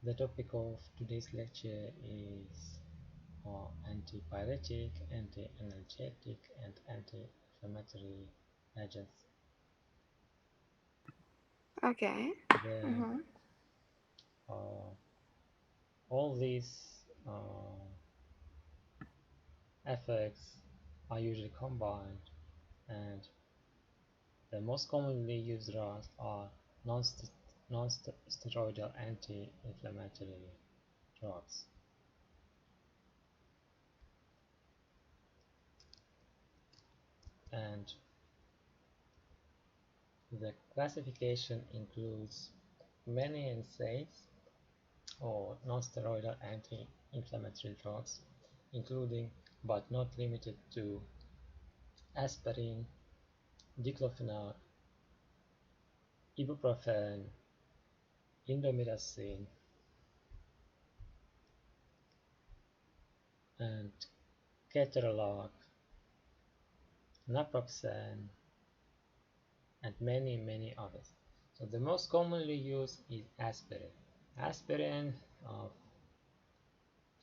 The topic of today's lecture is antipyretic, anti-analgesic, and anti-inflammatory agents. Okay. The, Mm-hmm. uh, all these effects are usually combined, and the most commonly used drugs are non-steroidal anti-inflammatory drugs. And the classification includes many NSAIDs or non-steroidal anti-inflammatory drugs, including but not limited to aspirin, diclofenac, ibuprofen, indomethacin, and ketorolac, naproxen, and many others. So the most commonly used is aspirin. Aspirin, uh,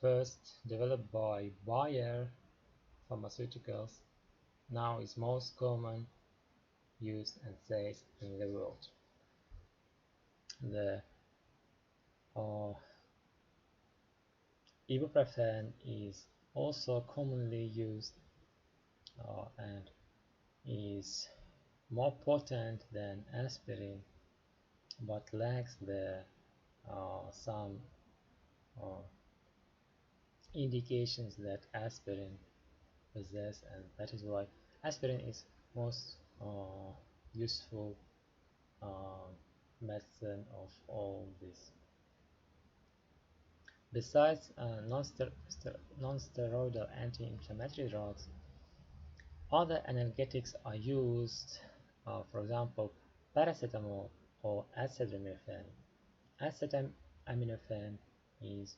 first developed by Bayer Pharmaceuticals, now is most common used and used in the world. The uh, ibuprofen is also commonly used and is more potent than aspirin, but lacks the some uh, indications that aspirin possess, and that is why aspirin is most useful uh, medicine of all this. Besides non-steroidal anti-inflammatory drugs, other analgesics are used, for example, paracetamol or acetaminophen. Acetaminophen is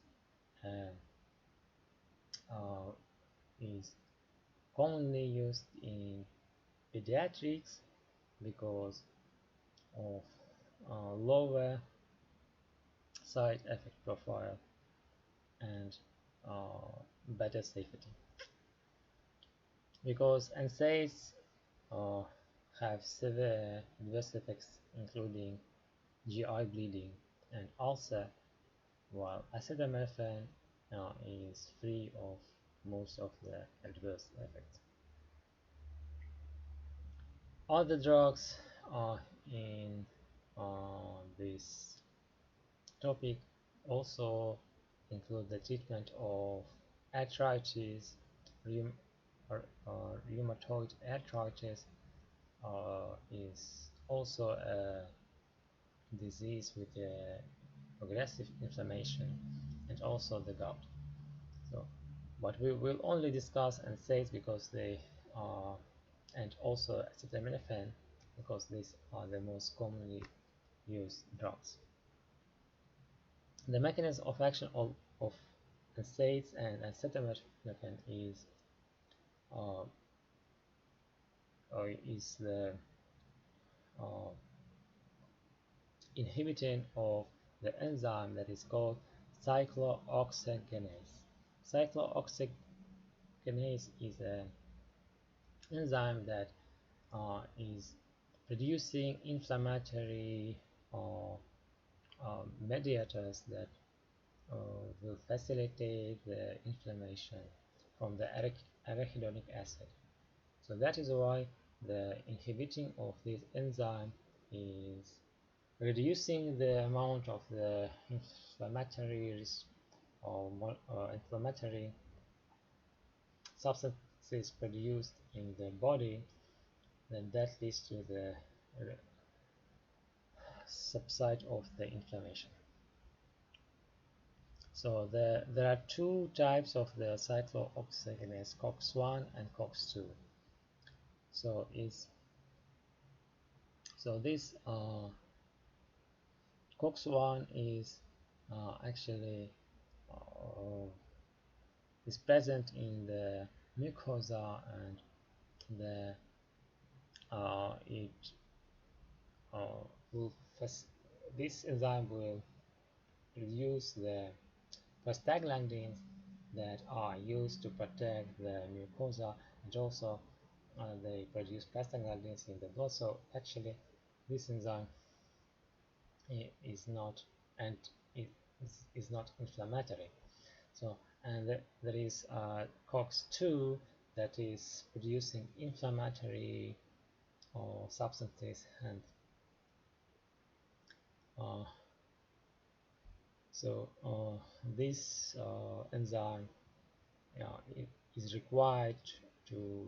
uh, uh, is commonly used in pediatrics because of lower side effect profile and better safety. Because NSAIDs uh, have severe adverse effects including GI bleeding and ulcer, while acetaminophen is free of most of the adverse effects. Other drugs in this topic also include the treatment of arthritis, rheumatoid arthritis is also a disease with progressive inflammation, and also the gout. So, but we will only discuss NSAIDs because they are, and also acetaminophen because these are the most commonly used drugs. The mechanism of action of NSAIDs and acetaminophen uh, is the uh, inhibiting of the enzyme that is called cyclooxygenase. Cyclooxygenase is an enzyme that is producing inflammatory mediators that will facilitate the inflammation from the arachidonic acid. So that is why the inhibiting of this enzyme is reducing the amount of the inflammatory substances produced in the body, then that leads to the subside of the inflammation. So there are two types of the cyclooxygenase, COX-1 and COX-2. So is so this COX-1 is actually uh, is present in the mucosa, and the it uh, will this enzyme will produce the prostaglandins that are used to protect the mucosa, and also they produce prostaglandins in the blood. So actually, this enzyme is not and it is not inflammatory. So and there is COX-2 that is producing inflammatory substances, and uh, so this enzyme it is required to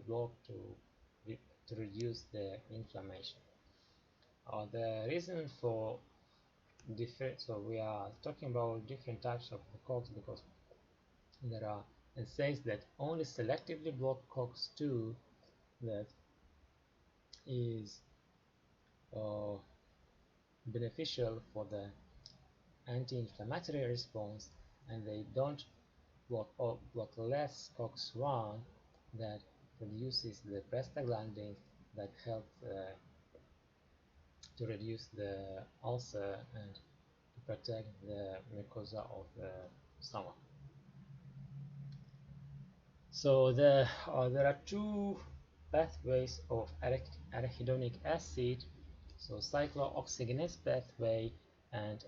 block to reduce the inflammation. The reason for different, so we are talking about different types of COX because there are enzymes that only selectively block COX-2 that is uh, beneficial for the anti-inflammatory response, and they don't block or block less COX-1 that produces the prostaglandins that help to reduce the ulcer and to protect the mucosa of the stomach. So there are two pathways of arachidonic acid, so cyclooxygenase pathway and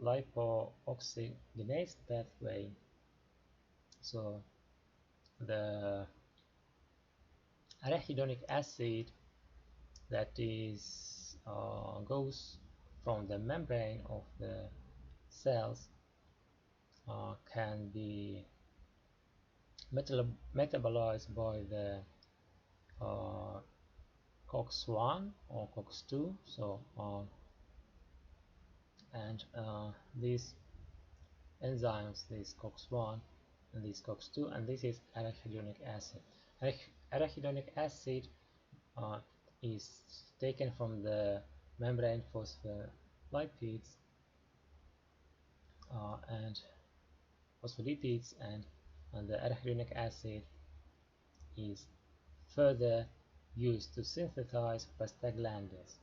lipooxygenase pathway. So the arachidonic acid that is goes from the membrane of the cells can be metabolized by the uh, COX-1 or COX-2. So and these enzymes, this COX-1 and this COX-2, and this is arachidonic acid. Arachidonic acid uh, is taken from the membrane phospholipids and phospholipids, and the arachidonic acid is further used to synthesize prostaglandins.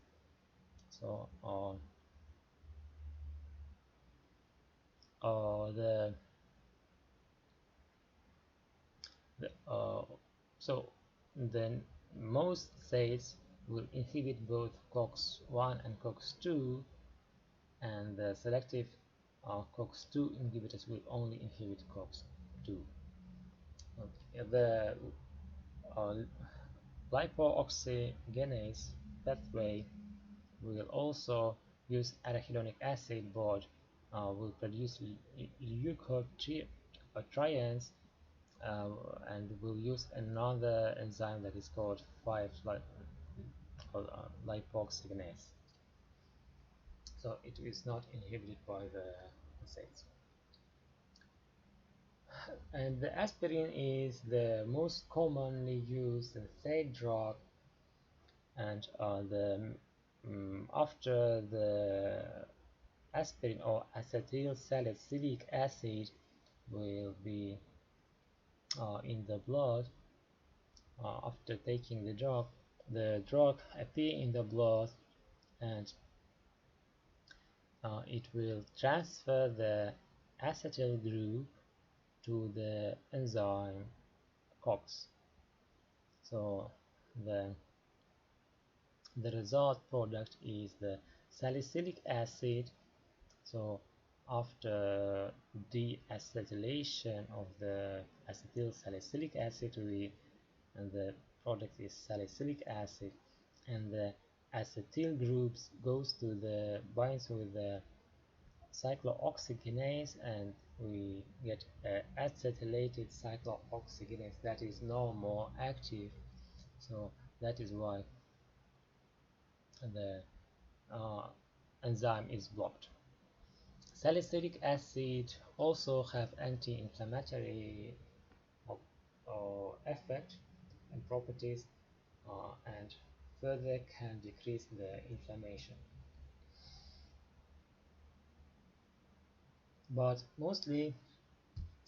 So the so then most states will inhibit both COX-1 and COX-2, and the selective COX-2 inhibitors will only inhibit COX-2. Okay. The uh, lipooxygenase pathway will also use arachidonic acid, but will produce leukotrienes and will use another enzyme that is called 5-lipoxygenase. So it is not inhibited by the cells. And the aspirin is the most commonly used and safe drug, and after the aspirin or acetyl salicylic acid will be in the blood after taking the drug appear in the blood, and it will transfer the acetyl group to the enzyme COX. So the result product is the salicylic acid. So after deacetylation of the acetyl salicylic acid, and the product is salicylic acid, and the acetyl groups goes to the binds with the cyclooxygenase, and we get acetylated cyclooxygenase that is no more active. So that is why the enzyme is blocked. Salicylic acid also have anti-inflammatory effect and properties, and further can decrease the inflammation. But mostly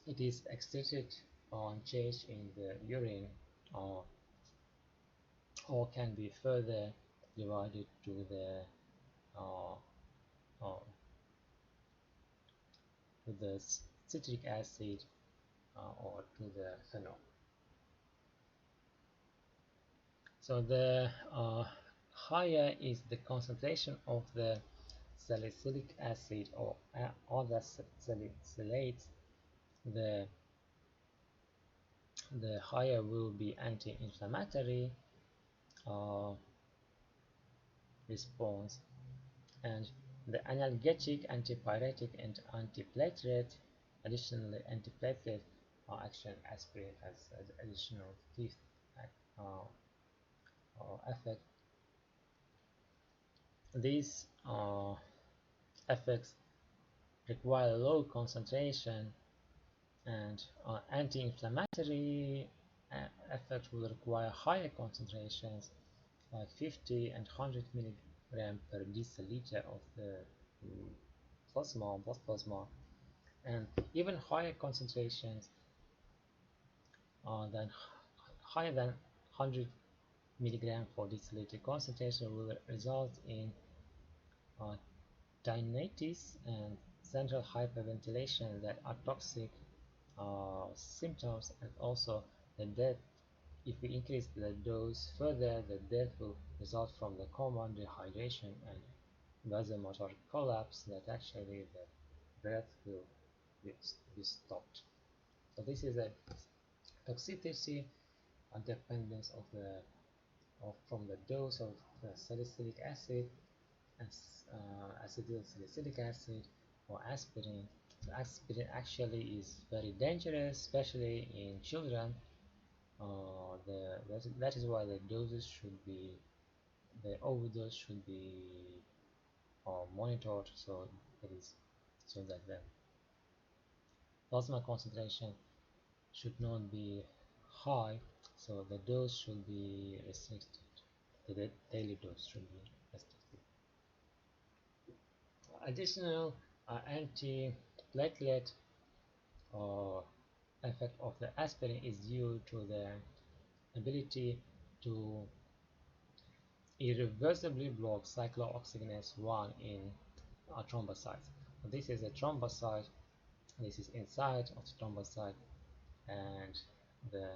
it is excreted on change in the urine, or can be further divided to the uh, uh, to the citric acid or to the phenol. So the higher is the concentration of the salicylic acid or other salicylates, the higher will be anti-inflammatory uh, response, and the analgesic, antipyretic, and antiplatelet. Additionally, antiplatelet action aspirin has additional fifth uh, effect. These effects require low concentration, and anti-inflammatory effect will require higher concentrations like 50 and 100 milligram per deciliter of the plasma, blood plasma, and even higher concentrations than higher than 100 milligram per deciliter concentration will result in uh, tinnitus and central hyperventilation that are toxic symptoms, and also the death. If we increase the dose further, the death will result from the coma, dehydration, and vasomotor collapse, that actually the breath will be stopped. So this is a toxicity and dependence of from the dose of salicylic acid and acetyl salicylic acid or aspirin. So aspirin actually is very dangerous, especially in children. That is why the doses should be, the overdose should be monitored, so that is so that the plasma concentration should not be high, so the dose should be restricted. The daily dose should be restricted. Additional anti-platelet effect of the aspirin is due to the ability to irreversibly block cyclooxygenase 1 in thrombocytes. This is a thrombocyte, this is inside of the thrombocyte, and the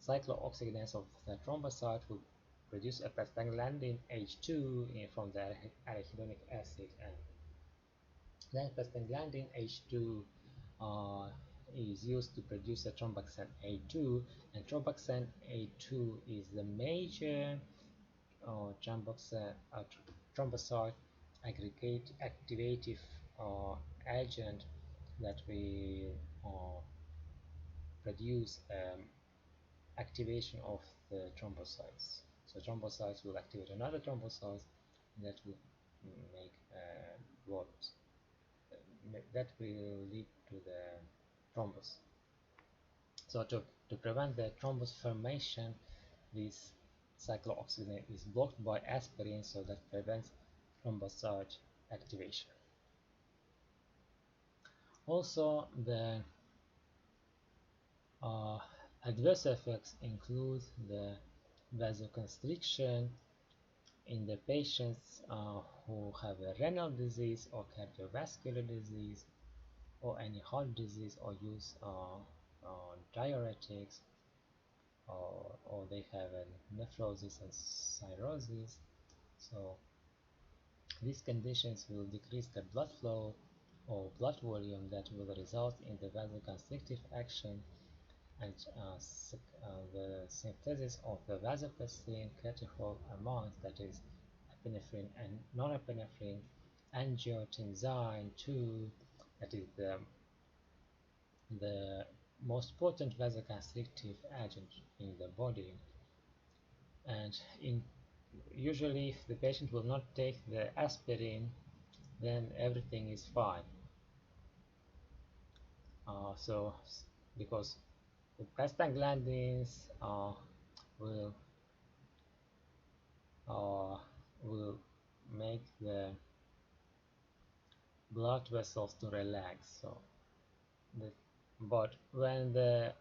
cyclooxygenase of the thrombocyte will produce a prostaglandin H2 from the arachidonic acid, and then prostaglandin H2 is used to produce a thromboxane A2, and thromboxane A2 is the major thrombocyte aggregate activative agent that we produce activation of the thrombocytes. So thrombocytes will activate another thrombocyte, and that will make what that will lead to the thrombus. So to prevent the thrombus formation, this cyclooxygenase is blocked by aspirin, so that prevents thrombocyte activation. Also, the adverse effects include the vasoconstriction in the patients who have a renal disease or cardiovascular disease or any heart disease, or use diuretics, or they have a nephrosis and cirrhosis. So these conditions will decrease the blood flow or blood volume, that will result in the vasoconstrictive action and the synthesis of the vasopressin catechol amines, that is epinephrine and norepinephrine, angiotensin 2, that is the most potent vasoconstrictive agent in the body. And usually if the patient will not take the aspirin, then everything is fine. So because the prostaglandins will uh, will make the blood vessels to relax. So but when the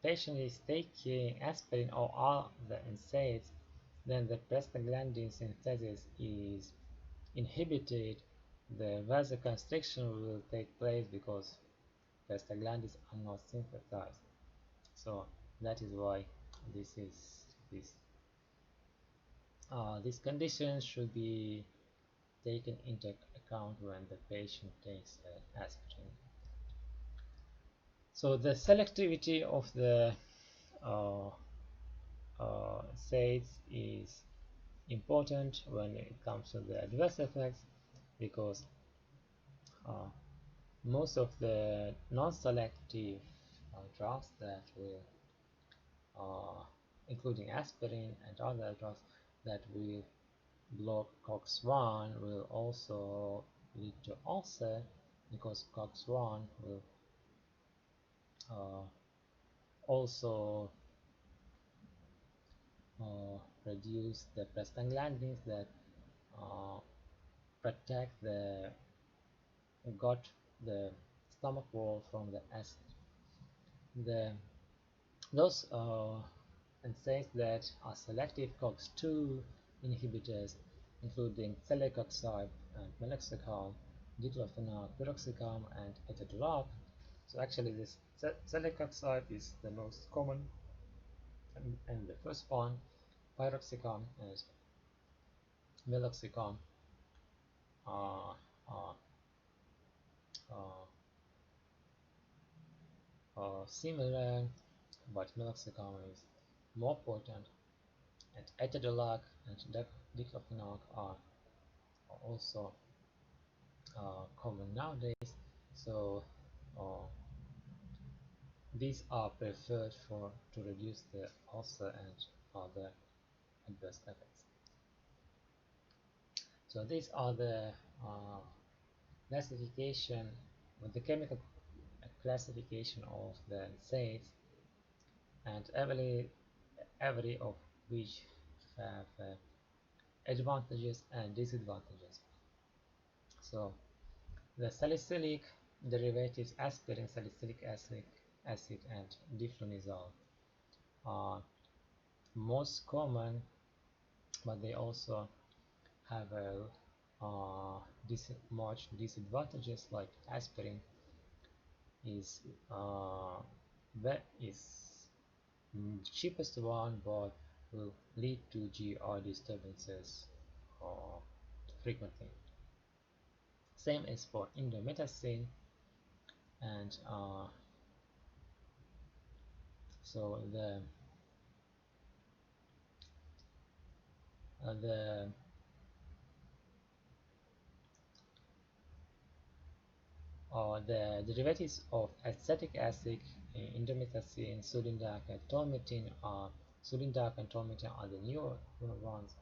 patient is taking aspirin or all the NSAIDs, then the prostaglandin synthesis is inhibited, the vasoconstriction will take place because prostaglandins are not synthesized. So that is why this is this condition should be taken into account when the patient takes aspirin. So the selectivity of the uh, SAIDs is important when it comes to the adverse effects, because uh, most of the non-selective drugs that will uh, including aspirin and other drugs that will block COX-1 will also lead to ulcer, because COX-1 will uh, also reduce the prostaglandins that uh, protect the gut, the stomach wall from the acid. The those NSAIDs that are selective COX-2 inhibitors, including celecoxib and meloxicam, diclofenac, piroxicam, and etodolac. So actually, this celecoxib is the most common, and the first one, piroxicam and meloxicam, are, are, are, are similar, but meloxicam is more potent, and etodolac and diclofenac are also common nowadays. So uh, these are preferred for to reduce the ulcer and other adverse effects. So these are the classification, with the chemical classification of the NSAIDs, and every of which have advantages and disadvantages. So the salicylic derivatives, aspirin, salicylic acid and diflunisal, are most common, but they also have much disadvantages. Like aspirin is that is cheapest one, but will lead to GI disturbances uh, frequently. Same as for indomethacin, and so the the derivatives of acetic acid, indomethacin, sulindac, and tolmetin are the newer ones.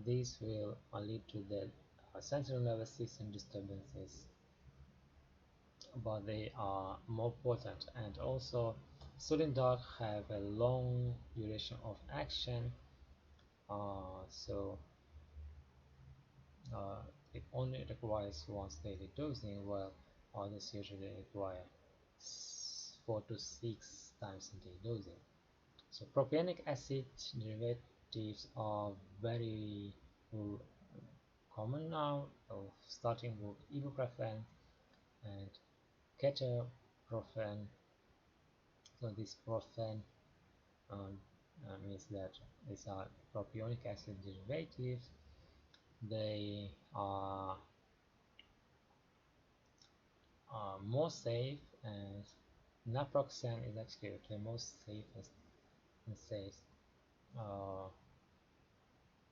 These will lead to the central nervous system disturbances, but they are more potent, and also sulindac have a long duration of action, so it only requires once daily dosing, while others usually require 4 to 6 times a day dosing. So propionic acid derivatives are very common now, starting with ibuprofen and ketoprofen. So this profen means that these are propionic acid derivatives. They are more safe, and naproxen is actually the most safest and safe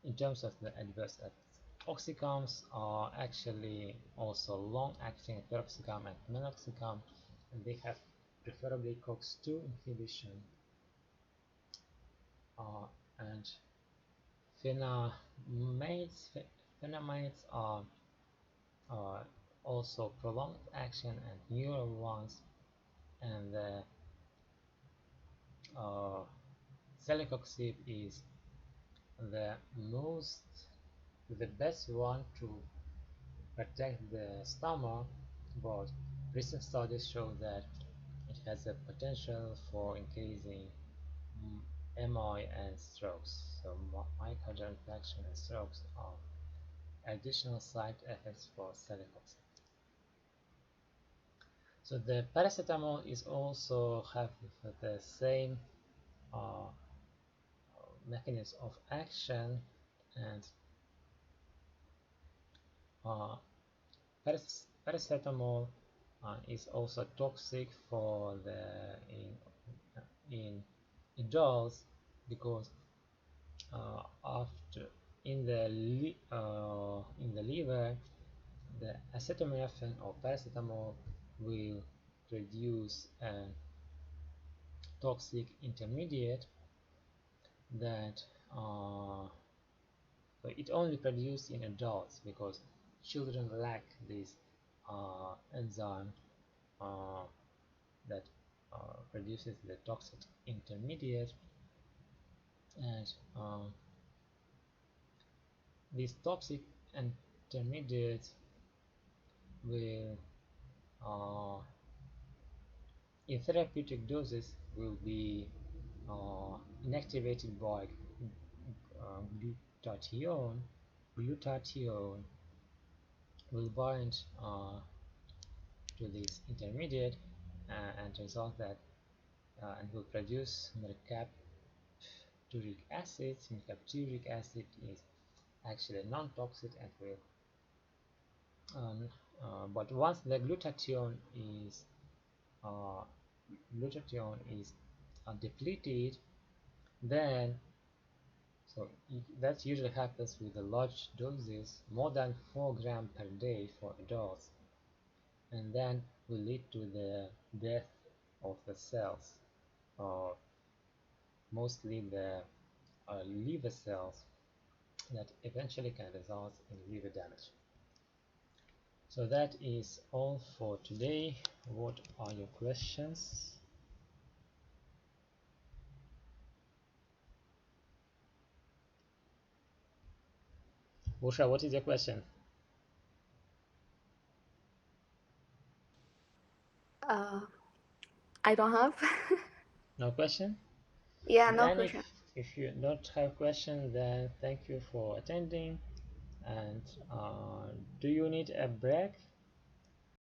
in terms of the adverse effects. Oxycams are actually also long-acting piroxicam and meloxicam, and they have preferably COX-2 inhibition, and phenamides are also prolonged action and newer ones, and the celecoxib is the most the best one to protect the stomach, but recent studies show that it has a potential for increasing MI and strokes. So myocardial infarction and strokes are additional side effects for celecoxib. So the paracetamol is also have the same uh, mechanism of action, and uh, paracetamol is also toxic for the in adults because after in the liver, the acetaminophen or paracetamol will produce a toxic intermediate that so it only produced in adults because children lack this enzyme uh, that produces the toxic intermediate, and these toxic intermediates will in therapeutic doses will be inactivated by glutathione. Glutathione will bind to this intermediate and result that and will produce mercapturic acid. Mercapturic acid is actually non-toxic and will but once the uh, glutathione is depleted, then so that usually happens with the large doses, more than 4 grams per day for adults, and then will lead to the death of the cells, or mostly the liver cells, that eventually can result in liver damage. So that is all for today. What are your questions? Busha, what is your question? I don't have. No question? Yeah, no Then question. if you don't have question, then thank you for attending. And do you need a break